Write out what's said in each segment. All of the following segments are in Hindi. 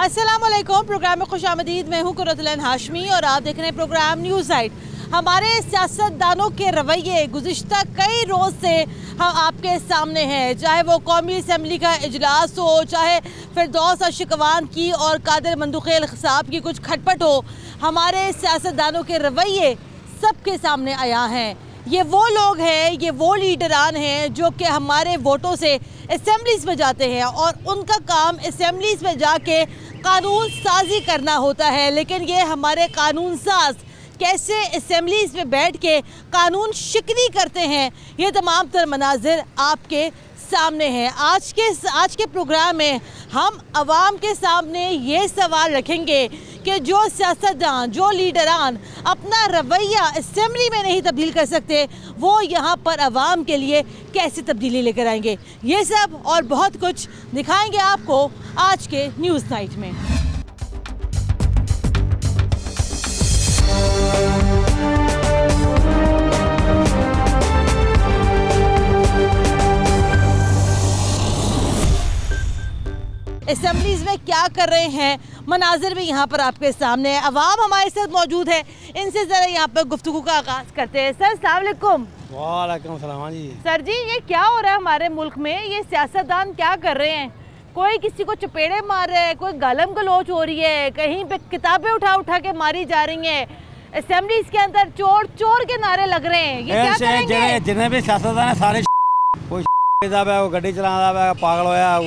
अस्सलामुअलैकुम। प्रोग्राम में खुशामदीद। मैं हूँ कुरतुल हाशमी और आप देख रहे हैं प्रोग्राम न्यूज़ नाइट। हमारे सियासतदानों के रवैये गुज़िश्ता कई रोज़ से हम आपके सामने हैं, चाहे वो कौमी असम्बली का इजलास हो, चाहे फिरदौस अशकवान की और कादिर मंदुखेल साहब की कुछ खटपट हो। हमारे सियासतदानों के रवैये सबके सामने आया हैं। ये वो लोग हैं, ये वो लीडरान हैं जो कि हमारे वोटों से असम्बलीज़ में जाते हैं और उनका काम असम्बलीज़ में जाके कानून साजी करना होता है। लेकिन ये हमारे कानून साज कैसे असम्बलीज़ में बैठ के कानून शिकनी करते हैं, ये तमाम तर मनाजिर आपके सामने हैं। आज के प्रोग्राम में हम आवाम के सामने ये सवाल रखेंगे कि जो सियासतदान, जो लीडरान अपना रवैया असम्बली में नहीं तब्दील कर सकते, वो यहाँ पर आवाम के लिए कैसे तब्दीली लेकर आएंगे। ये सब और बहुत कुछ दिखाएंगे आपको आज के न्यूज़ नाइट में। असम्बलीज़ में क्या कर रहे हैं, मनाजिर भी यहाँ पर आपके सामने है। अवाम हमारे साथ मौजूद है, इनसे ज़रा यहाँ पर गुफ्तगू का आगाज़ करते हैं। सर अस्सलाम वालेकुम। वालेकुम सलाम जी। सर जी, ये क्या हो रहा है हमारे मुल्क में? ये सियासतदान क्या कर रहे हैं? कोई किसी को चपेड़े मार रहा है, कोई गालम गलोच हो रही है, कहीं पे किताबें उठा उठा के मारी जा रही हैं, असम्बलीज़ के अंदर चोर चोर के नारे लग रहे हैं। ये क्या करेंगे? जितने भी सियासतदान है सारे कोई गड्डी चला पागल होया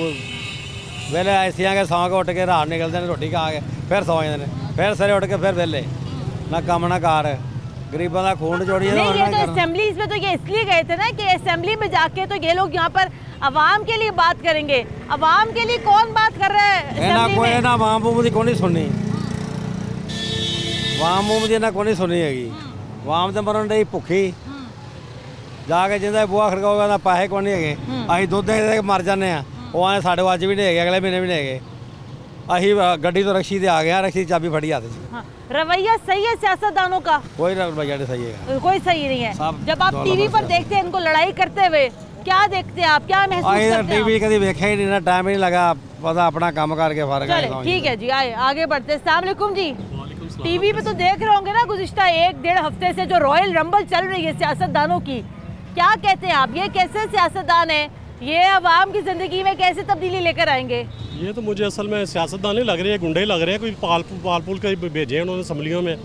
वेले ऐसियां के सौ के उठ के रात निकलते हैं, रोटी खा के फिर सौ जाते हैं, फिर सरे उठ के फिर वेले ना कम ना कार, गरीबों का खून चोरी। असेंबलीज में तो ये इसलिए गए थे ना कि असेंबली में जाके तो ये लोग यहाँ पर अवाम के लिए बात करेंगे। अवाम के लिए कौन बात कर रहा है? ना कोई ना वाम बूम की कौन सुननी, वाम बूम की ना कौन सुननी हैगी। वाम तो मरन रही भुखी जाके जिंदा बुआ खड़काओगा ना पैसे कौन है, अं दुध दे मर जाने। वो आने साढ़े अज भी नहीं है, अगले महीने भी नहीं है। अही गड्डी तो रक्शी से आ गया, रक्शी चाबी फड़ी हाथ से। रवैया सही है सियासतदानों का? कोई रवैया नहीं सही है, कोई सही नहीं है। जब आप टीवी पर देखते हैं इनको लड़ाई करते हुए, क्या देखते हैं आप, क्या महसूस करते हैं? टीवी कभी देखा ही नहीं ना, टाइम ही नहीं लगा, पता अपना काम करके फर्क है। ठीक है जी, आए आगे बढ़ते हैं। अस्सलाम वालेकुम जी। टीवी पे तो देख रहे होंगे ना गुज़िश्ता 1-1.5 हफ्ते से जो रॉयल रंबल चल रही है सियासतदानों की, क्या कहते हैं आप? ये कैसे सियासतदान है, ये आवाम की ज़िंदगी में कैसे तब्दीली लेकर आएंगे? ये तो मुझे असल में सियासतदान नहीं लग रही है, गुंडे लग रहे हैं। कोई पालपुल के भेजे हैं उन्होंने असम्बलियों में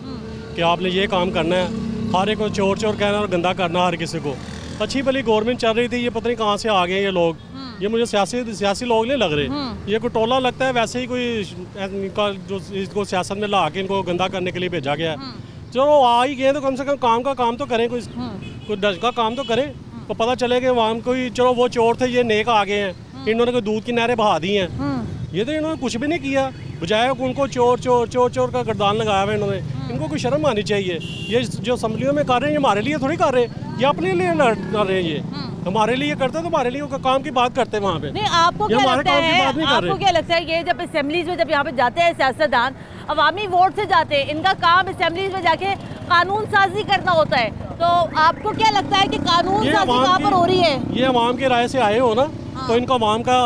कि आपने ये काम करना है, हर एक को चोर चोर कहना और गंदा करना हर किसी को। अच्छी भली गवर्नमेंट चल रही थी, ये पता नहीं कहाँ से आ गए ये लोग। ये मुझे सियासी लोग नहीं लग रहे, ये कोई टोला लगता है। वैसे ही कोई जो इसको सियासत में ला के इनको गंदा करने के लिए भेजा गया है। चलो आ ही गए तो कम से कम काम तो करें, कोई डज का काम तो करें, तो पता चले कि वहाँ कोई, चलो वो चोर थे, ये नेक आ गए हैं, इन्होंने कोई दूध की नहरें बहा दी हैं। ये तो इन्होंने कुछ भी नहीं किया, बजाय उनको चोर चोर चोर चोर का गर्दान लगाया हुआ इन्होंने। इनको कोई शर्म आनी चाहिए। ये जो असम्बलियों में कर रहे हैं, ये हमारे लिए थोड़ी कर रहे हैं, ये अपने लिए कर रहे हैं। ये हमारे लिए करते हैं तो हमारे लिए काम की बात करते हैं वहाँ पे। नहीं, आपको क्या लगता है, आपको क्या लगता है ये जब असेंबलीज में जब यहाँ पे जाते हैं सियासतदान, अवामी वोट से जाते हैं, इनका काम असेंबलीज में जाके कानून साजी करना होता है, तो आपको क्या लगता है कि कानून साजी कहाँ पर हो रही है? ये अवाम की राय से आए हो ना, तो इनको अवाम का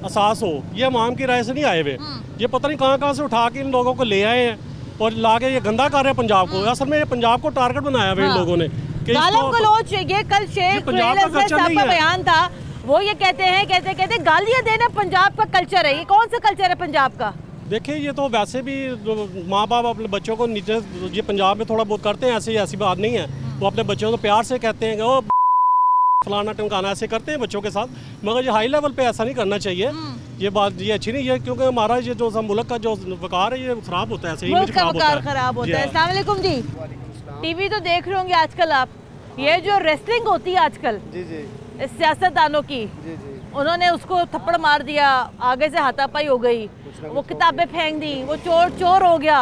एहसास हो। ये अवाम की राय से नहीं आए हुए, ये पता नहीं कहाँ से उठा के इन लोगों को ले आए हैं और ला के ये गंदा कर रहे हैं पंजाब को। असल में ये पंजाब को टारगेट बनाया हुआ इन लोगों ने। गालम गलोच, ये कल शेख साहब का बयान था, वो ये कहते गालियाँ देना पंजाब का कल्चर है। ये कौन सा कल्चर है पंजाब का? देखिए, ये तो वैसे भी माँ बाप अपने बच्चों को नीचे, ये पंजाब में थोड़ा बहुत करते हैं, ऐसी बात नहीं है। वो अपने बच्चों को प्यार से कहते हैं कि वो फलाना टमकाना, ऐसे करते हैं बच्चों के साथ, मगर ये हाई लेवल पे ऐसा नहीं करना चाहिए। ये बात ये अच्छी नहीं है, क्योंकि हमारा ये जो मुल्क का जो वकार है ये खराब होता है, ऐसे ही खराब होता है। अस्सलाम वालेकुम जी। टीवी तो देख रहे होंगे आजकल आप, ये जो रेसलिंग होती है आजकल सियासतदानों की, उन्होंने उसको थप्पड़ मार दिया, आगे से हाथापाई हो गई, वो किताबें फेंक दी, वो चोर चोर हो गया,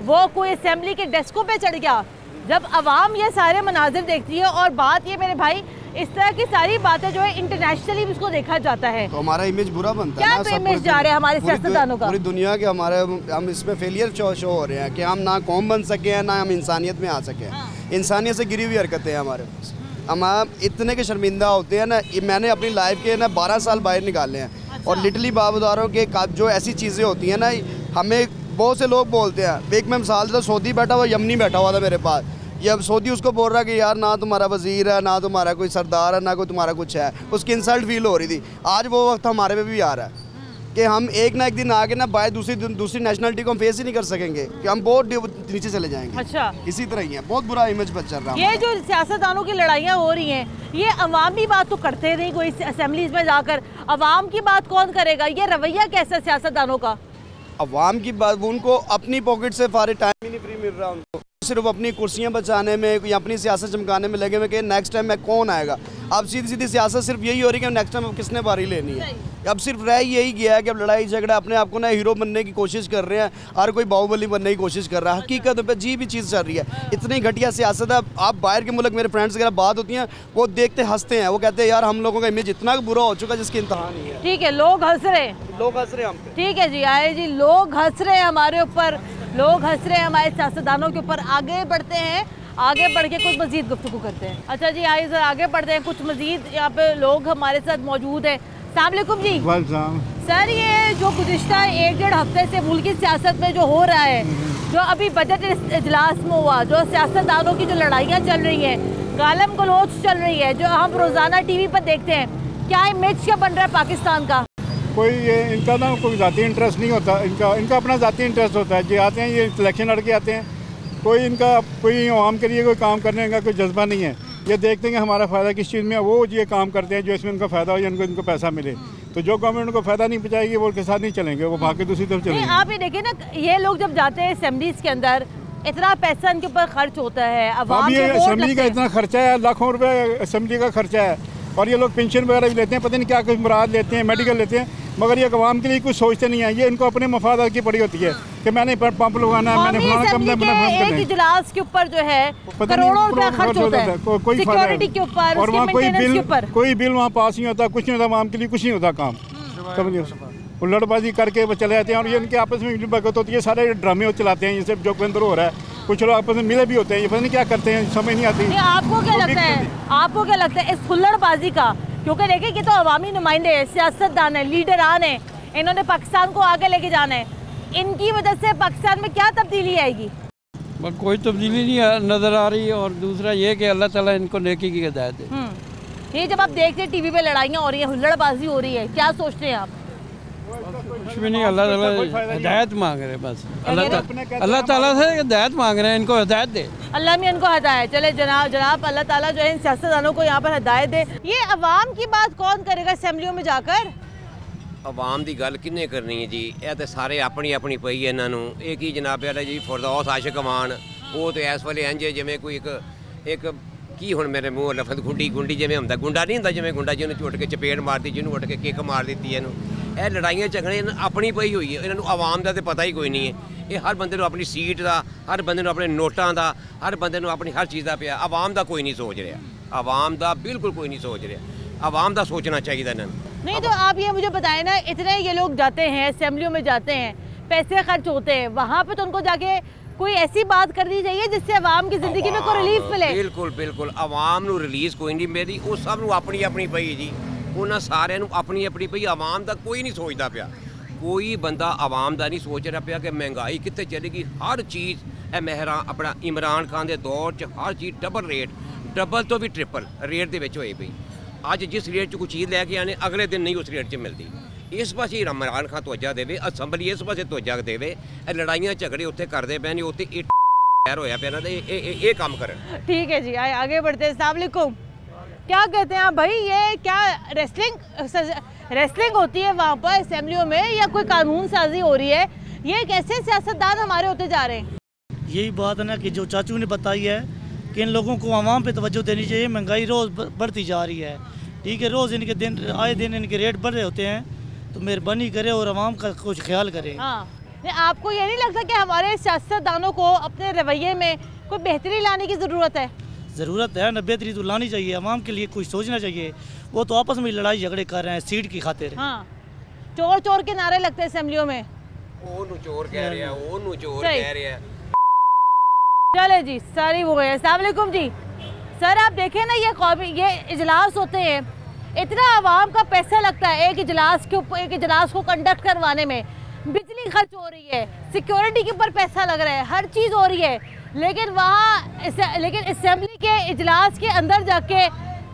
वो कोई असेंबली के डेस्कों पे चढ़ गया। जब अवाम ये सारे मनाजिर देखती है, और बात ये मेरे भाई, इस तरह की सारी बातें जो है इंटरनेशनली भी इसको देखा जाता है, तो हमारा इमेज बुरा बनता है। क्या इमेज जा रहा है हमारे सियासतदानों का? पूरी दुनिया के हमारे, हम इसमें फेलियर शो हो रहे हैं कि हम ना कौम बन सके हैं, ना हम इंसानियत में आ सके हैं। इंसानियत से गिरी हुई हरकतें हैं हमारे पास। हम इतने के शर्मिंदा होते हैं ना। मैंने अपनी लाइफ के ना 12 साल बाहर निकाले हैं, और लिटली बाबूदारों के जो ऐसी चीज़ें होती हैं ना, हमें बहुत से लोग बोलते हैं, एक मैं मिसाल था, सऊदी बैठा हुआ, यमनी बैठा हुआ था मेरे पास, ये अब सऊदी उसको बोल रहा है कि यार ना तुम्हारा वजीर है, ना तुम्हारा कोई सरदार है, ना कोई तुम्हारा कुछ है, उसकी इंसल्ट फील हो रही थी। आज वो वक्त हमारे पे भी आ रहा है कि हम एक ना एक दिन आगे ना बाय दूसरी नेशनलिटी को हम फेस ही नहीं कर सकेंगे, कि हम बहुत नीचे चले जाएंगे। अच्छा, इसी तरह ही है, बहुत बुरा इमेज पर चल रहा है। ये जो सियासतदानों की लड़ाइयाँ हो रही हैं, ये अवाम भी बात तो करते नहीं, कोई असेंबलीज में जाकर अवाम की बात कौन करेगा? ये रवैया कैसा है सियासतदानों का? अवाम की बात, उनको अपनी पॉकेट से फारे टाइम ही नहीं फ्री मिल रहा, उनको सिर्फ अपनी कुर्सियां बचाने में या अपनी सियासत चमकाने में लगे हुए कि नेक्स्ट टाइम मैं कौन आएगा। अब सीधी सीधी सियासत सिर्फ यही हो रही है कि नेक्स्ट टाइम किसने बारी लेनी है। अब सिर्फ रह यही गया है कि अब लड़ाई झगड़ा, अपने आप को ना हीरो बनने की कोशिश कर रहे हैं, हर कोई बाहुबली बनने की कोशिश कर रहा है। हकीकत पे जी भी चीज़ चल रही है, इतनी घटिया सियासत है। आप बाहर के मुल्क, मेरे फ्रेंड्स वगैरह बात होती हैं, वो देखते हंसते हैं, वो कहते हैं यार हम लोगों का इमेज इतना बुरा हो चुका है जिसकी इंतहा नहीं है। ठीक है, लोग हंस रहे हैं, हम पे। ठीक है जी, आए जी, लोग हंस रहे हैं हमारे ऊपर, लोग हंस रहे हैं हमारे सियासतदानों के ऊपर। आगे बढ़ते हैं, आगे बढ़ के कुछ मजीद गुफ्तगू करते हैं। अच्छा जी, आइए सर आगे बढ़ते हैं, कुछ मजीद यहाँ पे लोग हमारे साथ मौजूद हैं। अस्सलाम वालेकुम जी। सर, ये जो गुज़िश्ता 1-1.5 हफ्ते से मुल्क की सियासत में जो हो रहा है, जो अभी बजट इजलास में हुआ, जो सियासतदानों की जो लड़ाइयाँ चल रही हैं, गालम गलोच चल रही है, जो हम रोज़ाना TV पर देखते हैं, क्या इमेज क्या बन रहा है पाकिस्तान का? कोई इनका ना कोई ज़ाती इंटरेस्ट नहीं होता, इनका अपना ज़ाती इंटरेस्ट होता है। जो आते हैं ये इलेक्शन लड़ के आते हैं, कोई आवाम के लिए कोई काम करने का कोई जज्बा नहीं है। ये देखते हैं कि हमारा फ़ायदा किस चीज़ में है, वो ये काम करते हैं जो इसमें उनका फ़ायदा हो या इनको पैसा मिले। तो जो गवर्नमेंट उनको फ़ायदा नहीं पहुँचाएगी वो उनके साथ नहीं चलेंगे, वो भाग के दूसरी तरफ चलेंगे। आप ये देखिए ना, ये लोग जब जाते हैं असेंबलीज के अंदर, इतना पैसा इनके ऊपर खर्च होता है, अभी असेंबली का इतना खर्चा है, लाखों रुपये असेंबली का खर्चा है, और ये लोग पेंशन वगैरह भी लेते हैं, पता नहीं क्या कुछ मुराद लेते हैं, मेडिकल लेते हैं, मगर ये अवाम के लिए कुछ सोचते नहीं है। ये इनको अपने मफादात की पड़ी होती है कि मैंने पंप लगाना है, मैंने फलाना कम करना है। एक इजलास के ऊपर जो है करोड़ों रुपया खर्च होता है, सिक्योरिटी के ऊपर, और वहाँ कोई बिल वहाँ पास नहीं होता, कुछ नहीं होता, अवाम के लिए कुछ नहीं होता काम। उल्लड़बाजी करके वो चले जाते हैं, और ये इनके आपस में भगत होती है, सारे ड्रामे चलाते हैं, ये सब जो अंदर हो रहा है। कुछ लोग आपस में मिले भी होते हैं, ये पता नहीं क्या करते हैं, समझ नहीं आती। आपको क्या लगता है, आपको क्या लगता है इस हुल्लड़बाजी का? क्योंकि देखिए कि तो अवामी नुमाइंदे हैं, सियासतदान हैं, लीडरान हैं, इन्होंने पाकिस्तान को आगे लेके जाना है, इनकी वजह से पाकिस्तान में क्या तब्दीली आएगी? कोई तब्दीली नहीं नज़र आ रही, और दूसरा ये कि अल्लाह ताला इनको नेकी की हिदायत है। ये जब आप देखते हैं TV पे लड़ाइयाँ हो रही है, हुल्लड़बाजी हो रही है, क्या सोचते हैं आप? कुछ भी नहीं, अल्लाह ताला हिदायत मांग रहे हैं बस, अल्लाह ताला से हिदायत मांग रहे हैं, इनको हिदायत दे, अल्लाह में इनको हिदायत। चले जनाब अल्लाह ताला जो है इन सियासतदानों को यहाँ पर हिदायत दे। ये अवाम की बात कौन करेगा असेंबलियों में जाकर? आवाम की गल किन्ने करनी है जी, यह तो सारे अपनी अपनी पई है इन्हों। एक ही जनाब वाला जी फरदौस आशिक अमान, वो तो इस वेले इंज जिमें कोई एक की हुण मेरे मूँह लफज गुंडी जिमें होंदा, गुंडा नहीं होंदा जिमें गुंडा जी उन्हें उठ के चपेट मार दी, जिन्होंने उठ के किक मार दी है। यह लड़ाइयाँ झगड़े अपनी पई हुई है, इन्होंने आवाम का तो पता ही कोई नहीं है। ये हर बंदे अपनी सीट का, हर बंदे अपने नोटां का, हर बंदे अपनी हर चीज़ का पिया, आवाम का कोई नहीं सोच रहा, आवाम का बिल्कुल कोई नहीं सोच रहा। आवाम का सोचना चाहिए इन्होंने। नहीं तो आप ये मुझे बताएं ना, इतने ये लोग जाते हैं असेंबलियों में, जाते हैं, पैसे खर्च होते हैं, वहाँ पे तो उनको जाके कोई ऐसी बात करनी चाहिए जिससे आवाम की जिंदगी में कोई रिलीफ मिले। बिल्कुल बिल्कुल, आवाम नू रिलीज कोई नहीं मेरी, वो सब नू अपनी अपनी पई जी, उन्होंने सारे अपनी अपनी पई, आवाम का कोई नहीं सोचता पिया, कोई बंदा आवाम का नहीं सोच रहा पिया कि महंगाई कितने चलेगी। हर चीज़ अपना इमरान खान के दौर च हर चीज़ डबल रेट, डबल तो भी ट्रिपल रेट के होई पई। अज जिस रेट च कोई चीज़ लैके आने, अगले दिन नहीं उस रेट च मिलती। इस पासे इमरान खान तवज्जो देवे, असैंबली इस पासे तवज्जो देवे, लड़ाइयाँ झगड़े उत्थे करते पे ने, उत्थे होया पे ना, ये काम करन। ठीक है जी, आगे बढ़ते हैं। अस्सलाम वालेकुम, क्या कहते हैं आप भाई, ये क्या रेसलिंग होती है वहाँ पर असेंबलियों में, या कोई कानून साजी हो रही है? ये कैसे सियासतदान हमारे होते जा रहे हैं? यही बात है ना कि जो चाचू ने बताई है कि इन लोगों को आवाम पे तवज्जो देनी चाहिए। महंगाई रोज़ बढ़ती जा रही है, ठीक है, रोज़ इनके आए दिन इनके रेट बढ़ रहे होते हैं, तो मेहरबानी करे और आवाम का कुछ ख्याल करे। हाँ, आपको ये नहीं लगता कि हमारे सियासतदानों को अपने रवैये में कोई बेहतरी लाने की ज़रूरत है? ज़रूरत है ना, बेहतरी तो लानी चाहिए, आवाम के लिए कुछ सोचना चाहिए। वो तो आपस में लड़ाई झगड़े कर रहे हैं सीट की खातिर। हाँ, चोर चोर के नारे लगते हैं असेंबलियों में, चोर कह रहे हैं, चोर कह रहे हैं। चले जी, सारी वो है। अस्सलाम वालेकुम जी। सर आप देखें ना, ये इजलास होते हैं, इतना आवाम का पैसा लगता है एक इजलास के ऊपर, एक इजलास को कंडक्ट करवाने में, बिजली खर्च हो रही है, सिक्योरिटी के ऊपर पैसा लग रहा है, हर चीज़ हो रही है, लेकिन लेकिन असेंबली के इजलास के अंदर जाके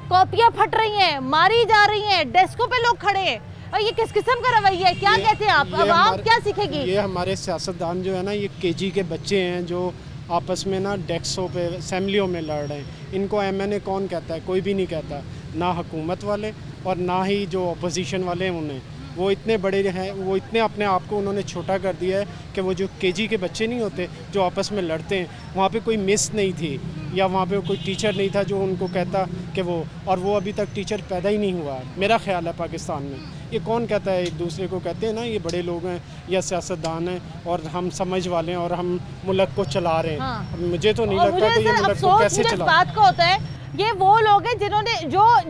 कॉपियाँ फट रही हैं, मारी जा रही हैं, डेस्कों पे लोग खड़े हैं। और ये किस किस्म का रवैया है, क्या कहते हैं आप, आवाम क्या सीखेगी? ये हमारे सियासतदान जो है ना, ये केजी के बच्चे हैं जो आपस में ना डेस्कों पे असेंबलियों में लड़ रहे हैं। इनको एमएनए कौन कहता है? कोई भी नहीं कहता, ना हुकूमत वाले और ना ही जो अपोजिशन वाले हैं उन्हें। वो इतने बड़े हैं, वो इतने अपने आप को उन्होंने छोटा कर दिया है कि वो जो केजी के बच्चे नहीं होते जो आपस में लड़ते हैं, वहाँ पे कोई मिस नहीं थी या वहाँ पे कोई टीचर नहीं था जो उनको कहता कि वो, और वो अभी तक टीचर पैदा ही नहीं हुआ मेरा ख्याल है पाकिस्तान में। ये कौन कहता है? एक दूसरे को कहते हैं ना, ये बड़े लोग हैं या सियासतदान हैं और हम समझ वाले हैं और हम मुल्क को चला रहे हैं। हाँ। मुझे तो नहीं लगता कि ये मुल्क को कैसे चला। बात का होता है ये वो लोग हैं जिन्होंने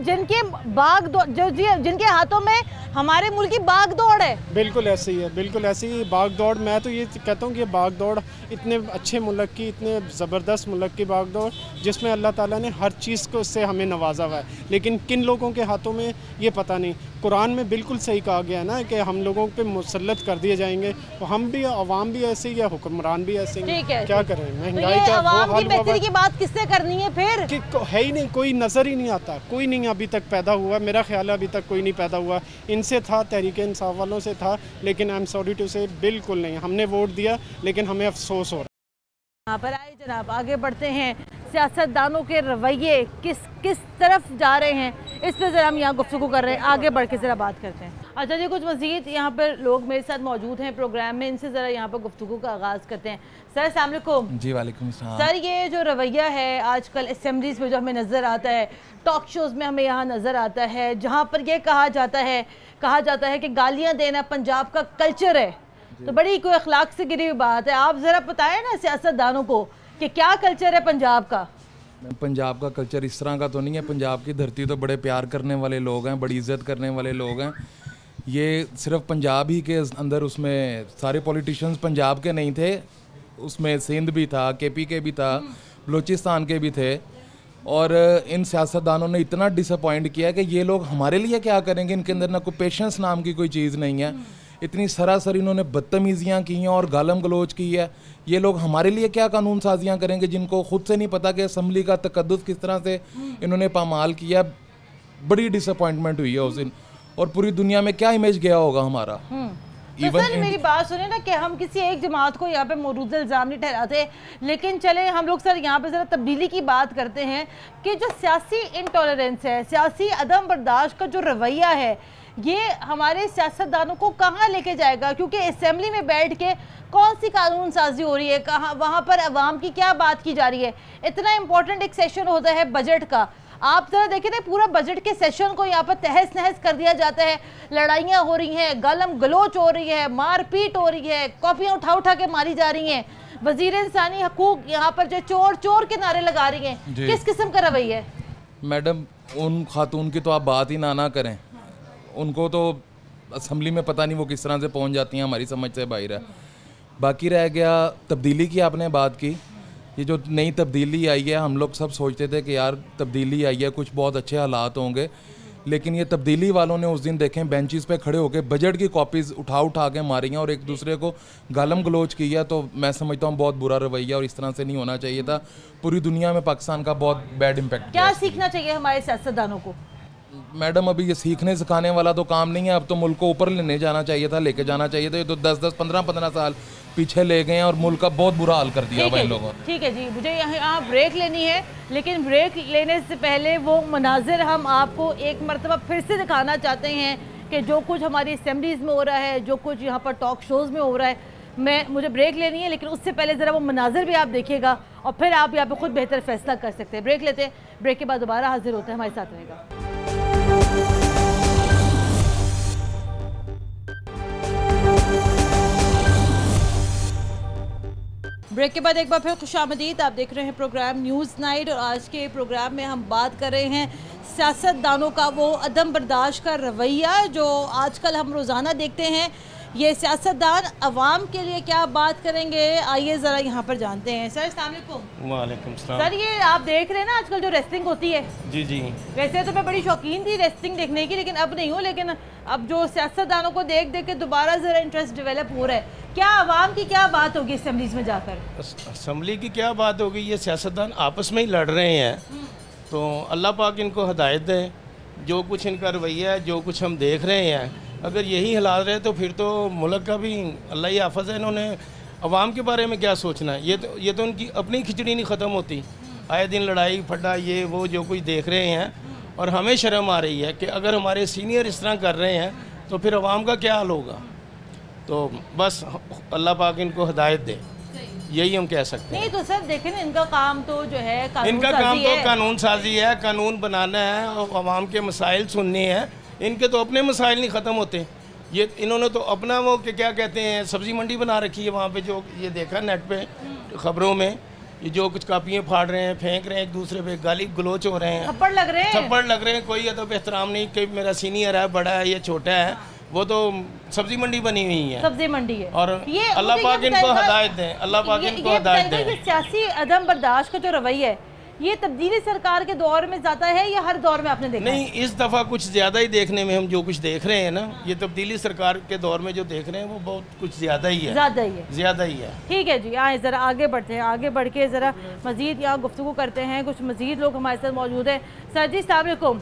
जिनके हाथों में हमारे मुल्क की बाग दौड़ है। बिल्कुल ऐसे ही है, बिल्कुल ऐसे ही बाग दौड़। मैं तो ये कहता हूँ कि बाग दौड़ इतने अच्छे मुल्क की, इतने ज़बरदस्त मुल्क की बाग दौड़ जिसमें अल्लाह ताला ने हर चीज़ को से हमें नवाजा हुआ है, लेकिन किन लोगों के हाथों में ये पता नहीं। कुरान में बिल्कुल सही कहा गया है ना कि हम लोगों पे मुसल्लत कर दिए जाएंगे, तो हम भी अवाम भी ऐसे ही या हुक्मरान भी ऐसे ही, क्या करें? महंगाई का वो हाल हुआ की बात किससे करनी है फिर? है ही नहीं, कोई नज़र ही नहीं आता, कोई नहीं अभी तक पैदा हुआ। मेरा ख्याल है अभी तक कोई नहीं पैदा हुआ। इनसे था, तहरीक इंसाफ वालों से था, लेकिन आई एम सॉरी टू से बिल्कुल नहीं। हमने वोट दिया लेकिन हमें अफसोस हो रहा है। यहाँ पर आए जनाब, आगे बढ़ते हैं। सियासतदानों के रवैये किस तरफ जा रहे हैं, इस पर ज़रा हम यहाँ गुफ्तगू कर रहे हैं। आगे बढ़ के ज़रा बात करते हैं। अच्छा जी, कुछ मज़ीद यहाँ पर लोग मेरे साथ मौजूद हैं प्रोग्राम में, इनसे ज़रा यहाँ पर गुफ्तगू का आगाज़ करते हैं। सर अस्सलाम वालेकुम। जी वालेकुम सलाम। सर, ये जो रवैया है आजकल असेंबलीज़ में जो हमें नज़र आता है, टॉक शोज़ में हमें यहाँ नज़र आता है, जहाँ पर यह कहा जाता है कि गालियाँ देना पंजाब का कल्चर है, तो बड़ी कोई अखलाक से गिरी हुई बात है। आप ज़रा बताएं ना सियासतदानों को कि क्या कल्चर है पंजाब का? पंजाब का कल्चर इस तरह का तो नहीं है। पंजाब की धरती तो बड़े प्यार करने वाले लोग हैं, बड़ी इज्जत करने वाले लोग हैं। ये सिर्फ पंजाब ही के अंदर, उसमें सारे पॉलिटिशियंस पंजाब के नहीं थे, उसमें सिंध भी था, केपी के भी था, बलूचिस्तान के भी थे। और इन सियासतदानों ने इतना डिसअपॉइंट किया कि ये लोग हमारे लिए क्या करेंगे, इनके अंदर ना कोई पेशेंस नाम की कोई चीज़ नहीं है। इतनी सरासर इन्होंने बदतमीज़ियाँ की हैं और गालम गलोच की है। ये लोग हमारे लिए क्या कानून साजियाँ करेंगे जिनको खुद से नहीं पता कि असम्बली का तकद्दुस किस तरह से इन्होंने पामाल किया। बड़ी डिसअपॉइंटमेंट हुई है उस दिन, और पूरी दुनिया में क्या इमेज गया होगा हमारा। तो सर मेरी बात सुने ना कि हम किसी एक जमात को यहाँ पे मौरूद इल्ज़ाम नहीं ठहराते, लेकिन चले हम लोग सर यहाँ पे ज़रा तब्दीली की बात करते हैं कि जो सियासी इंटॉलरेंस है, सियासी अदम बर्दाश्त का जो रवैया है, ये हमारे सियासतदानों को कहाँ लेके जाएगा? क्योंकि असेंबली में बैठ के कौन सी कानून साजी हो रही है, कहाँ वहाँ पर अवाम की क्या बात की जा रही है? इतना इम्पोर्टेंट एक सेशन होता है बजट का, आप ज़रा देखें ना, पूरा बजट के सेशन को यहाँ पर तहस नहस कर दिया जाता है। लड़ाइयाँ हो रही हैं, गालम गलोच हो रही है, मारपीट हो रही है, कॉपियाँ उठा के मारी जा रही हैं, वज़ीर इंसानी हकूक यहाँ पर जो चोर चोर के नारे लगा रही हैं। किस किस्म का रवैया है? मैडम, उन खातून की तो आप बात ही ना करें। उनको तो असम्बली में पता नहीं वो किस तरह से पहुँच जाती हैं, हमारी समझ से बाहर है। बाकी रह गया तब्दीली की, आपने बात की। ये जो नई तब्दीली आई है, हम लोग सब सोचते थे कि यार तब्दीली आई है, कुछ बहुत अच्छे हालात होंगे, लेकिन ये तब्दीली वालों ने उस दिन देखें बेंचेस पे खड़े होकर बजट की कॉपीज़ उठा के मारी हैं और एक दूसरे को गालम गलोच किया। तो मैं समझता हूँ बहुत बुरा रवैया, और इस तरह से नहीं होना चाहिए था। पूरी दुनिया में पाकिस्तान का बहुत बैड इम्पैक्ट। क्या सीखना चाहिए हमारे सियासतदानों को? मैडम, अभी ये सीखने सिखाने वाला तो काम नहीं है, अब तो मुल्क को ऊपर लेने जाना चाहिए था, लेके जाना चाहिए था। ये तो 10-10, 15-15 साल पीछे ले गए हैं और मुल्क का बहुत बुरा हाल कर दिया हुआ इन लोगों ने। ठीक है जी, मुझे यहाँ ब्रेक लेनी है, लेकिन ब्रेक लेने से पहले वो मनाजिर हम आपको एक मरतबा फिर से दिखाना चाहते हैं कि जो कुछ हमारी असेंबलीज़ में हो रहा है, जो कुछ यहाँ पर टॉक शोज़ में हो रहा है। मुझे ब्रेक लेनी है, लेकिन उससे पहले ज़रा वो मनाजिर भी आप देखिएगा और फिर आप यहाँ पर खुद बेहतर फैसला कर सकते हैं। ब्रेक लेते हैं, ब्रेक के बाद दोबारा हाजिर होते हैं, हमारे साथ रहेगा। ब्रेक के बाद एक बार फिर खुशामदीद। आप देख रहे हैं प्रोग्राम न्यूज़ नाइट, और आज के प्रोग्राम में हम बात कर रहे हैं सियासतदानों का वो अदम बर्दाश्त का रवैया जो आजकल हम रोज़ाना देखते हैं ये सियासतदान अवाम के लिए क्या बात करेंगे, आइए ज़रा यहाँ पर जानते हैं। सर अस्सलाम वालेकुम। वालेकुम सलाम। सर ये आप देख रहे हैं ना आजकल जो रेसलिंग होती है। जी जी। वैसे तो मैं बड़ी शौकीन थी रेसलिंग देखने की, लेकिन अब नहीं हूँ। लेकिन अब जो सियासतदानों को देख देख के दोबारा ज़रा इंटरेस्ट डेवलप हो रहा है। क्या अवाम की क्या बात होगी असम्बलीज में जाकर? असम्बली की क्या बात होगी, ये सियासतदान आपस में ही लड़ रहे हैं, तो अल्लाह पाक इनको हदायत दे। जो कुछ इनका रवैया है, जो कुछ हम देख रहे हैं, अगर यही हालात रहे तो फिर तो मुल्क का भी अल्लाह ही हाफ़िज़ है। इन्होंने अवाम के बारे में क्या सोचना है? ये तो उनकी अपनी खिचड़ी नहीं ख़त्म होती। आए दिन लड़ाई फड्डा ये वो जो कुछ देख रहे हैं, और हमें शर्म आ रही है कि अगर हमारे सीनियर इस तरह कर रहे हैं तो फिर अवाम का क्या हाल होगा। तो बस अल्लाह पाक इनको हदायत दे, यही हम कह सकते हैं। नहीं तो सर देखें ना, इनका काम तो जो है इनका काम तो कानून साजी है, कानून बनाना है और अवाम के मसाइल सुनने हैं। इनके तो अपने मसाइल नहीं ख़त्म होते। ये इन्होंने तो अपना वो क्या कहते हैं सब्ज़ी मंडी बना रखी है वहाँ पे, जो ये देखा नेट पे ख़बरों में, ये जो कुछ कापियाँ फाड़ रहे हैं, फेंक रहे हैं एक दूसरे पे, गाली गलोच हो रहे हैं, थप्पड़ लग रहे हैं, कोई अदब एहतराम नहीं कि मेरा सीनियर है, बड़ा है, ये छोटा है। वो तो सब्जी मंडी बनी हुई है, सब्जी मंडी है। और अल्लाह पाक इनको हदायत दें, अल्लाह पाक इनको हदायत दें। सियासी अदम बर्दाश्त का जो रवैया है, ये तब्दीली सरकार के दौर में ज़्यादा है या हर दौर में आपने देखा? नहीं, इस दफ़ा कुछ ज़्यादा ही देखने में हम जो कुछ देख रहे हैं ना, ये तब्दीली सरकार के दौर में जो देख रहे हैं वो बहुत कुछ ज़्यादा ही है, ज़्यादा ही है। ठीक है जी, आए ज़रा आगे बढ़ते हैं, आगे बढ़ के ज़रा मज़ीद यहाँ गुफ्तगू करते हैं। कुछ मज़ीद लोग हमारे साथ मौजूद हैं। सर जी अस्सलाम वालेकुम।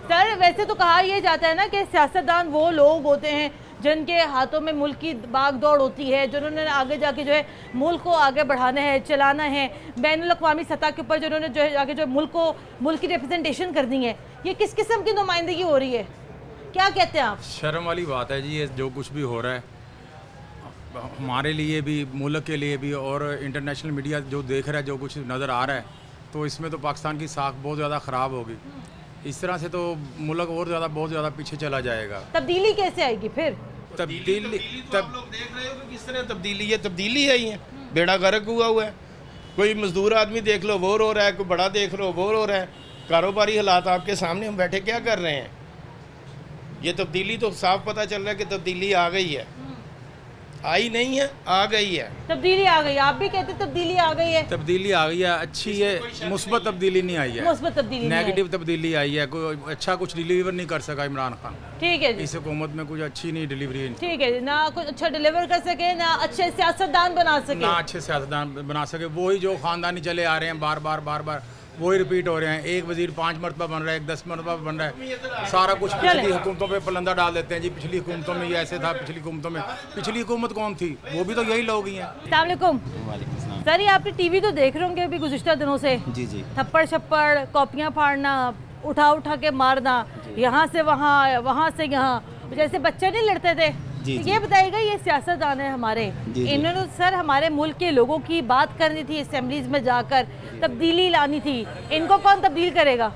सर वैसे तो कहा यह जाता है ना कि सियासतदान वो लोग होते हैं जिनके हाथों में मुल्क की भाग दौड़ होती है, जिन्होंने आगे जाके जो है मुल्क को आगे बढ़ाना है, चलाना है, बैनुल अक़वामी सतह के ऊपर जिन्होंने जो है आगे जो मुल्क की रिप्रेजेंटेशन करनी है। ये किस किस्म की नुमाइंदगी हो रही है, क्या कहते हैं आप? शर्म वाली बात है जी, ये जो कुछ भी हो रहा है हमारे लिए भी, मुल्क के लिए भी, और इंटरनेशनल मीडिया जो देख रहा है, जो कुछ नज़र आ रहा है, तो इसमें तो पाकिस्तान की साख बहुत ज़्यादा ख़राब होगी। इस तरह से तो मुल्क और ज़्यादा बहुत ज़्यादा पीछे चला जाएगा। तब्दीली कैसे आएगी फिर? तब्दीली तब लोग देख रहे हो कि किस तरह तब्दीली है, तब्दीली है ही है, बेड़ा गर्क हुआ है। कोई मजदूर आदमी देख लो वो रो रहा है, कोई बड़ा देख लो वो रो रहा है। कारोबारी हालात आपके सामने, हम बैठे क्या कर रहे हैं? ये तब्दीली तो साफ पता चल रहा है कि तब्दीली आ गई है, आई नहीं है, आ गई है। तब्दीली आ गई, आप भी कहते तब्दीली आ गई है? तब्दीली आ गई है, अच्छी है, मुस्बत तब्दीली नहीं आई है, मुस्बत तब्दीली, नेगेटिव तब्दीली आई है। कोई अच्छा कुछ डिलीवर नहीं कर सका इमरान खान। ठीक है जी, इस हुकूमत में कुछ अच्छी नहीं डिलीवरी। ठीक है, ना कुछ अच्छा डिलीवर कर सके, ना अच्छे सियासतदान बना सके, ना अच्छे सियासतदान बना सके। वही जो खानदानी चले आ रहे हैं, बार बार वही रिपीट हो रहे हैं। एक वजीर 5 मरतबा बन रहा है, एक 10 मरतबा बन रहा है, सारा कुछ पिछली हुकूमतों पे पलंदा डाल देते हैं जी। पिछली हुकूमतों में ये ऐसे था, पिछली हुकूमतों में, पिछली हुकूमत कौन थी? वो भी तो यही लोग ही हैं। अस्सलाम वालेकुम। सर ये आपने टीवी तो देख रहे होंगे अभी गुज़िश्ता दिनों से? जी जी। थप्पड़ छप्पड़, कॉपियाँ फाड़ना, उठा के मारना, यहाँ से वहाँ, वहाँ से यहाँ, जैसे बच्चे नहीं लड़ते थे। ये बताइएगा, ये सियासतदान है हमारे, इन्होंने सर हमारे मुल्क के लोगों की बात करनी थी, असेंबलीज में जाकर तब्दीली लानी थी, इनको कौन तब्दील करेगा?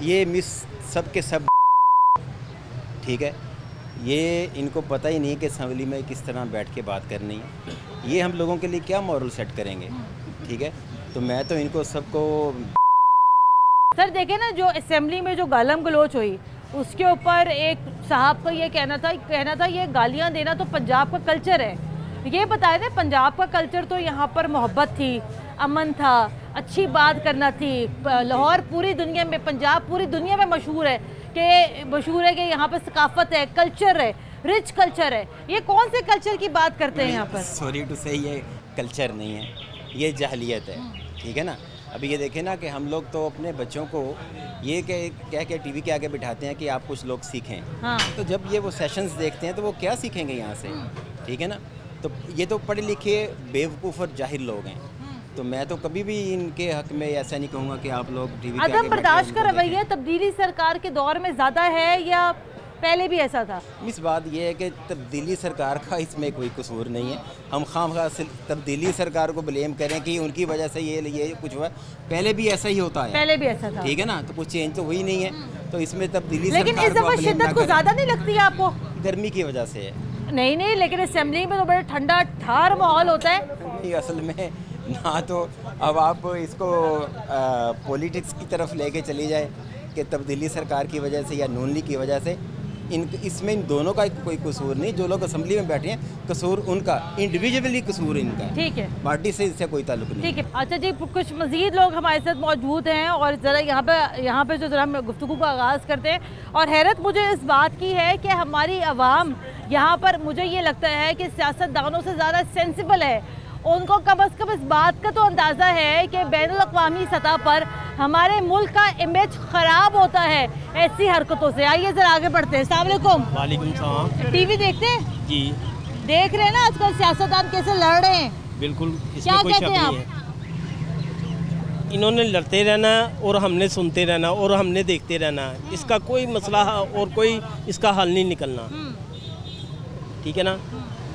ये मिस सब के सब, ठीक है, ये इनको पता ही नहीं कि असेंबली में किस तरह बैठ के बात करनी है। ये हम लोगों के लिए क्या मॉरल सेट करेंगे? ठीक है, तो मैं तो इनको सबको सर देखे ना, जो असेंबली में जो गालम गलोच हुई उसके ऊपर एक साहब का ये कहना था ये गालियाँ देना तो पंजाब का कल्चर है। ये बताए थे पंजाब का कल्चर तो यहाँ पर मोहब्बत थी, अमन था, अच्छी बात करना थी। लाहौर पूरी दुनिया में, पंजाब पूरी दुनिया में मशहूर है कि यहाँ पर सकाफत है, कल्चर है, रिच कल्चर है। ये कौन से कल्चर की बात करते हैं यहाँ पर? सॉरी टू से, ये कल्चर नहीं है, ये जाहलियत है, ठीक है ना। अभी ये देखें ना कि हम लोग तो अपने बच्चों को ये कह के टीवी के आगे बिठाते हैं कि आप कुछ लोग सीखें। हाँ। तो जब ये वो सेशंस देखते हैं तो वो क्या सीखेंगे यहाँ से? ठीक है ना। तो ये तो पढ़े लिखे बेवकूफ़ और जाहिल लोग हैं। तो मैं तो कभी भी इनके हक में ऐसा नहीं कहूँगा कि आप लोग टीवी के आगे अदम बर्दाश्त का रवैया तब्दीली सरकार के दौर में ज़्यादा है या पहले भी ऐसा था? मिस बात यह है कि तब्दीली सरकार का इसमें कोई कसूर नहीं है। हम खामखा तब्दीली सरकार को ब्लेम करें कि उनकी वजह से ये कुछ हुआ, पहले भी ऐसा ही होता है, पहले भी ऐसा था, ठीक है ना। तो कुछ चेंज तो हुई नहीं है, तो इसमें तब्दीली लेकिन इस दफ़ा शिद्दत को ज़्यादा नहीं लगती है आपको? गर्मी की वजह से है। नहीं, लेकिन असेंबली में तो बड़ा ठंडा ठार माहौल होता है। नहीं, असल में ना तो अब आप इसको पॉलिटिक्स की तरफ लेके चली जाए कि तब्दीली सरकार की वजह से या नून लीग की वजह से, इसमें इन दोनों का कोई कसूर नहीं। जो लोग असेंबली में बैठे हैं कसूर उनका, इंडिविजुअली कसूर इनका। ठीक है, पार्टी से इससे कोई ताल्लुक नहीं। ठीक है। अच्छा जी, कुछ मजीद लोग हमारे साथ मौजूद हैं और ज़रा यहाँ पे जो ज़रा हम गुफ्तगू का आगाज़ करते हैं। और हैरत मुझे इस बात की है कि हमारी आवाम यहाँ पर, मुझे ये लगता है कि सियासतदानों से ज़्यादा सेंसिबल है। उनको कम अज़ कम इस बात का तो अंदाज़ा है कि बैनुल-अक़वामी सतह पर हमारे मुल्क का इमेज ख़राब होता है ऐसी हरकतों से। आइए ज़रा आगे बढ़ते हैं। अस्सलाम वालेकुम। वालेकुम सलाम। टीवी देखते हैं जी, देख रहे हैं ना आजकल सियासतदान कैसे लड़ रहे हैं। बिल्कुल, इसमें क्या कोई शक कहते हैं नहीं है। इन्होंने लड़ते रहना और हमने सुनते रहना और हमने देखते रहना, इसका कोई मसला और कोई इसका हल नहीं निकलना। ठीक है ना।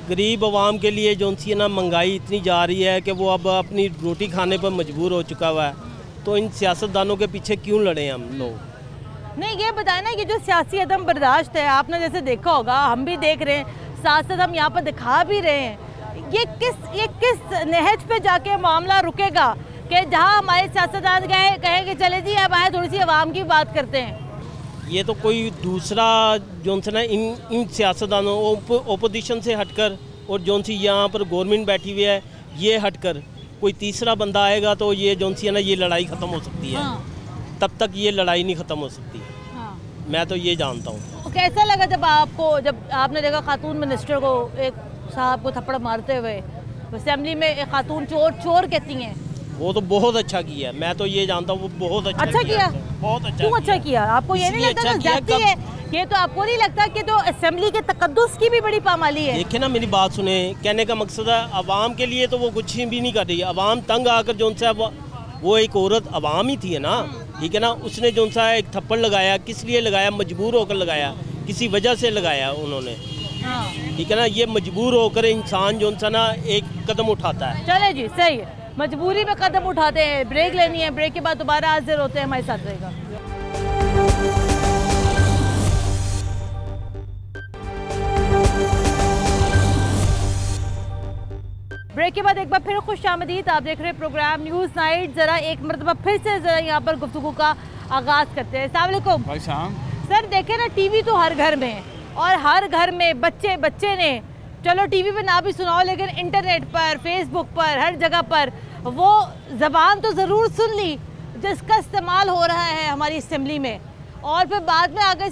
गरीब आवाम के लिए जो सी ना महंगाई इतनी जा रही है कि वो अब अपनी रोटी खाने पर मजबूर हो चुका हुआ है, तो इन सियासतदानों के पीछे क्यों लड़े हम लोग। नहीं, ये बताए ना, ये जो सियासी अदम बर्दाश्त है, आपने जैसे देखा होगा, हम भी देख रहे हैं, साथ साथ हम यहाँ पर दिखा भी रहे हैं, ये किस नहज पे जाके मामला रुकेगा कि जहाँ हमारे सियासतदान कहें कि चले जी अब आए थोड़ी सी आवाम की बात करते हैं। ये तो कोई दूसरा जोन से ना इन सियासतदानों ओपोजिशन से हटकर और जोन सी यहाँ पर गवर्नमेंट बैठी हुई है ये हटकर कोई तीसरा बंदा आएगा तो ये जोन सी है ना ये लड़ाई ख़त्म हो सकती है। तब तक ये लड़ाई नहीं ख़त्म हो सकती। मैं तो ये जानता हूँ। तो कैसा लगा जब आपने देखा खातून मिनिस्टर को, एक साहब को थप्पड़ मारते हुए असेंबली में, एक खातून चोर कहती हैं? वो तो बहुत अच्छा किया। मैं तो ये जानता हूँ वो बहुत अच्छा किया। बहुत अच्छा। क्यों अच्छा किया? आपको ये नहीं लगता कि ज्यादती है? ये तो आपको नहीं लगता कि तो असेंबली के तकद्दुस की भी बड़ी पामाली है? देखिए ना, मेरी बात सुने, कहने का मकसद है अवाम के लिए तो वो कुछ भी नहीं कर रही है। अवाम तंग आकर जो सा वो एक औरत अवाम ही थी है ना, ठीक है ना, उसने जो सा एक थप्पड़ लगाया, किस लिए लगाया? मजबूर होकर लगाया, किसी वजह से लगाया उन्होंने। ठीक है ना, ये मजबूर होकर इंसान जो सा ना एक कदम उठाता है। चले जी, सही है, मजबूरी में कदम उठाते हैं। ब्रेक लेनी है, ब्रेक के बाद दोबारा हाजिर होते हैं, हमारे साथ रहेगा। ब्रेक के बाद एक बार फिर खुश आमदीद। आप देख रहे हैं प्रोग्राम न्यूज़ नाइट। ज़रा एक मरतबा फिर से ज़रा यहाँ पर गुफ्तगू का आगाज़ करते हैं। अस्सलाम वालेकुम भाई साहब। सर देखें ना, टीवी तो हर घर में है और हर घर में बच्चे ने, चलो टीवी पे ना भी सुनाओ, लेकिन इंटरनेट पर, फेसबुक पर, हर जगह पर वो ज़बान तो ज़रूर सुन ली जिसका इस्तेमाल हो रहा है हमारी असेंबली में। और फिर बाद में आगे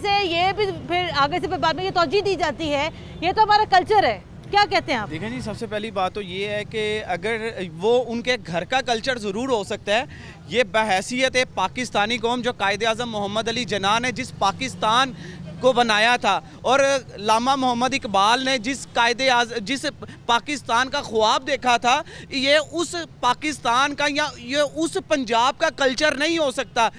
से बाद में ये तवज्जो दी जाती है। ये तो हमारा कल्चर है। क्या कहते हैं आप? देखें जी, सबसे पहली बात तो ये है कि अगर वो उनके घर का कल्चर ज़रूर हो सकता है, ये बहैसियत पाकिस्तानी कौम, जो कायद-ए-आज़म मोहम्मद अली जिन्ना ने जिस पाकिस्तान को बनाया था और लामा मोहम्मद इकबाल ने जिस पाकिस्तान का ख्वाब देखा था, ये उस पाकिस्तान का या ये उस पंजाब का कल्चर नहीं हो सकता।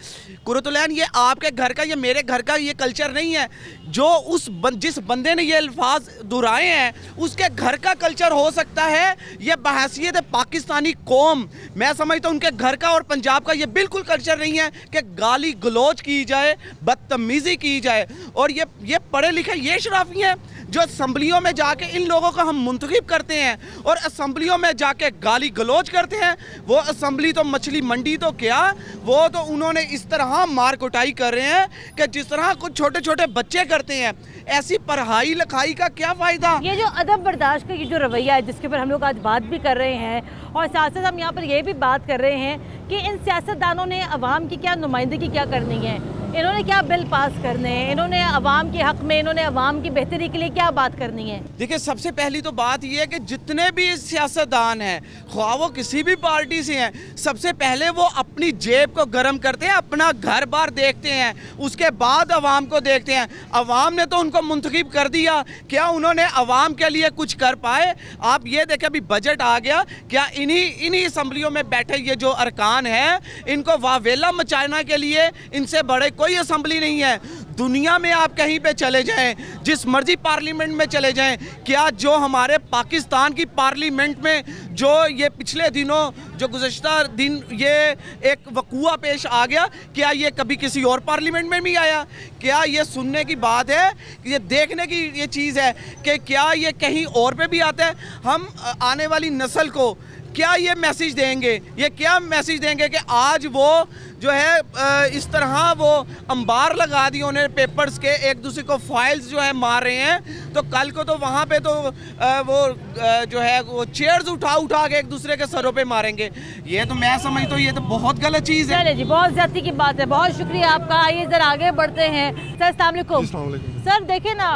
कुरतुलैन, ये आपके घर का, ये मेरे घर का ये कल्चर नहीं है। जो जिस बंदे ने ये अल्फाज दोहराए हैं उसके घर का कल्चर हो सकता है। ये बहैसियत पाकिस्तानी कौम, मैं समझता हूँ उनके घर का और पंजाब का ये बिल्कुल कल्चर नहीं है कि गाली गलौज की जाए, बदतमीज़ी की जाए। और ये पढ़े लिखे ये शराफी हैं जो असम्बलियों में जाके इन लोगों को हम मुंतखब करते हैं और असम्बलियों में जाके गाली गलौज करते हैं। वो असम्बली तो मछली मंडी तो क्या, वो तो उन्होंने इस तरह मार कुटाई कर रहे हैं कि जिस तरह कुछ छोटे छोटे बच्चे करते हैं। ऐसी पढ़ाई लिखाई का क्या फ़ायदा? ये जो अदब बर्दाश्त का ये जो रवैया है जिसके ऊपर हम लोग आज बात भी कर रहे हैं, और साथ साथ हम यहाँ पर ये भी बात कर रहे हैं कि इन सियासतदानों ने अवाम की क्या नुमाइंदगी क्या करनी है, इन्होंने क्या बिल पास करने हैं, इन्होंने अवाम के हक़ में, इन्होंने अवाम की बेहतरी के लिए क्या बात करनी है। देखिए, सबसे पहली तो बात यह है कि जितने भी सियासतदान हैं, ख्वाह वो किसी भी पार्टी से हैं, सबसे पहले वो अपनी जेब को गर्म करते हैं, अपना घर बार देखते हैं, उसके बाद अवाम को देखते हैं। अवाम ने तो उनको मुंतखब कर दिया, क्या उन्होंने अवाम के लिए कुछ कर पाए? आप ये देखें, अभी बजट आ गया, क्या इन्हीं असम्बलियों में बैठे ये जो अरकान हैं, इनको वावेला मचाने के लिए इनसे बड़े कोई असम्बली नहीं है। दुनिया में आप कहीं पे चले जाएं, जिस मर्जी पार्लियामेंट में चले जाएं, क्या जो हमारे पाकिस्तान की पार्लियामेंट में जो ये पिछले दिनों जो गुज़श्ता दिन ये एक वक़ूआ पेश आ गया, क्या ये कभी किसी और पार्लियामेंट में भी आया? क्या ये सुनने की बात है, ये देखने की ये चीज़ है कि क्या ये कहीं और पे भी आता है? हम आने वाली नस्ल को क्या ये मैसेज देंगे, ये क्या मैसेज देंगे कि आज वो जो है इस तरह वो अंबार लगा दिए उन्हें पेपर्स के, एक दूसरे को फाइल्स जो है मार रहे हैं। तो कल को तो वहाँ पे तो वो जो है वो चेयर्स उठा के एक दूसरे के सरों पे मारेंगे। ये तो मैं समझता हूँ ये तो बहुत गलत चीज़ है। चलिए जी, बहुत ज्यादती की बात है, बहुत शुक्रिया आपका। आइए जरा आगे बढ़ते हैं। सर अस्सलाम वालेकुम। सर देखिए ना,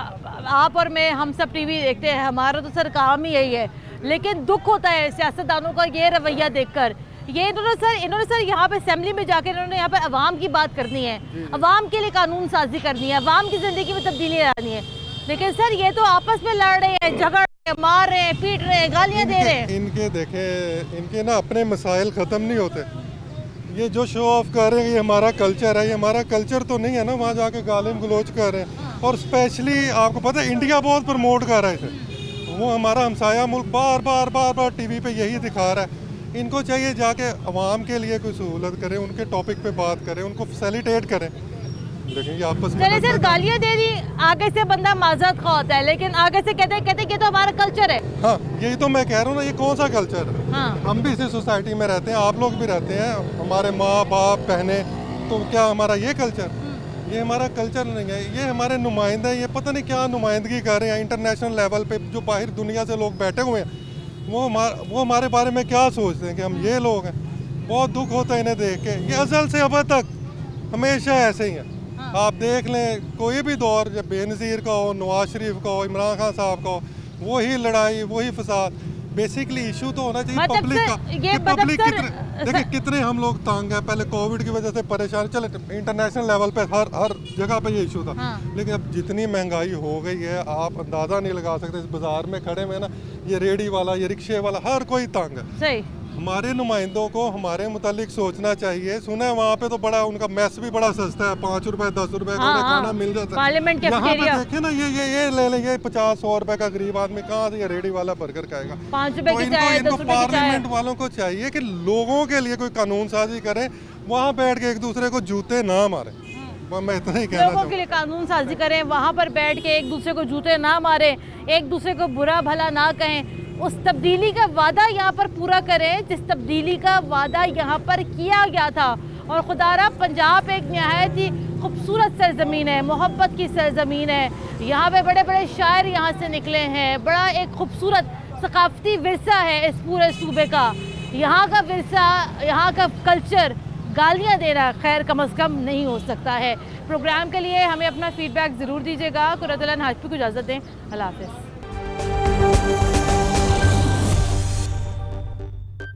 आप और मैं हम सब टीवी देखते हैं, हमारा तो सर काम ही यही है, लेकिन दुख होता है सियासतदानों का ये रवैया देखकर। ये इन्होंने सर यहाँ पे असेंबली में जाकर इन्होंने यहाँ पे अवाम की बात करनी है, अवाम के लिए कानून साजी करनी है, अवाम की ज़िंदगी में तब्दीली लानी है, लेकिन सर ये तो आपस में लड़ रहे हैं, झगड़ रहे हैं, मार रहे हैं, पीट रहे हैं, गालियाँ दे रहे हैं। इनके देखें, इनके ना अपने मसाइल ख़त्म नहीं होते। ये जो शो ऑफ कर रहे हैं ये हमारा कल्चर है, ये हमारा कल्चर तो नहीं है ना, वहाँ जाके गालिम गलोच कर रहे हैं। और स्पेशली आपको पता है इंडिया बहुत प्रमोट कर रहा है इसे, वो हमारा हमसाया मुल्क बार बार टीवी पे यही दिखा रहा है। इनको चाहिए जाके अवाम के लिए कोई सहूलत करें, उनके टॉपिक पे बात करें, उनको फैसिलिटेट करें। लेकिन ये आपस में सर गालियाँ दे दी, आगे से बंदा माजरत खा होता है, लेकिन आगे से कहते कि तो हमारा कल्चर है। हाँ, यही तो मैं कह रहा हूँ ना, ये कौन सा कल्चर है? हाँ। हम भी इसी सोसाइटी में रहते हैं, आप लोग भी रहते हैं, हमारे माँ बाप बहनें, तो क्या हमारा ये कल्चर? ये हमारा कल्चर नहीं है, ये हमारे नुमाइंदे, ये पता नहीं क्या नुमाइंदगी कर रहे हैं इंटरनेशनल लेवल पे। जो बाहर दुनिया से लोग बैठे हुए हैं वो हमारे बारे में क्या सोचते हैं कि हम ये लोग हैं। बहुत दुख होता है इन्हें देख के। ये अज़ल से अब तक हमेशा ऐसे ही है। आप देख लें कोई भी दौर, जब बेनज़ीर का हो, नवाज शरीफ का हो, इमरान खान साहब का हो, वही लड़ाई वही फसाद। बेसिकली इशू तो होना चाहिए पब्लिक का कि पब्लिक देखिए कितने हम लोग तंग हैं। पहले कोविड की वजह से परेशान, चले इंटरनेशनल लेवल पे हर जगह पे ये इशू था। लेकिन अब जितनी महंगाई हो गई है आप अंदाज़ा नहीं लगा सकते। इस बाजार में खड़े में ना, ये रेडी वाला, ये रिक्शे वाला, हर कोई तंग है। सही। हमारे नुमाइंदों को हमारे मुतालिक सोचना चाहिए। सुना है वहाँ पे तो बड़ा उनका मैस भी बड़ा सस्ता है, 5 रुपए 10 रुपए का खाना मिल जाता है। पार्लियामेंट यहाँ पे देखे ना, ये ले लेंगे 50-100 रुपए का गरीब आदमी कहाँ से ये रेडी वाला बर्गर खाएगा। 5 रुपए की चाय, 10 रुपए की चाय। पार्लियामेंट वालों को चाहिए कि लोगों के लिए कोई कानून साजी करें, वहाँ बैठ के एक दूसरे को जूते ना मारे। मैं इतना ही कहना लोगों के लिए कानून साजी करें, वहाँ पर बैठ के एक दूसरे को जूते ना मारें, एक दूसरे को बुरा भला ना कहें, उस तब्दीली का वादा यहाँ पर पूरा करें जिस तब्दीली का वादा यहाँ पर किया गया था। और खुदारा पंजाब एक नहायत ही खूबसूरत सरजमीन है, मोहब्बत की सरजमीन है। यहाँ पे बड़े बड़े शायर यहाँ से निकले हैं, बड़ा एक खूबसूरत सकाफती विरसा है इस पूरे सूबे का। यहाँ का विरसा, यहाँ का कल्चर गालियाँ देना खैर कम अज़ कम नहीं हो सकता है। प्रोग्राम के लिए हमें अपना फीडबैक ज़रूर दीजिएगा। कुरतुल हाशमी को इजाज़त दें। अल्लाह हाफ़िज़।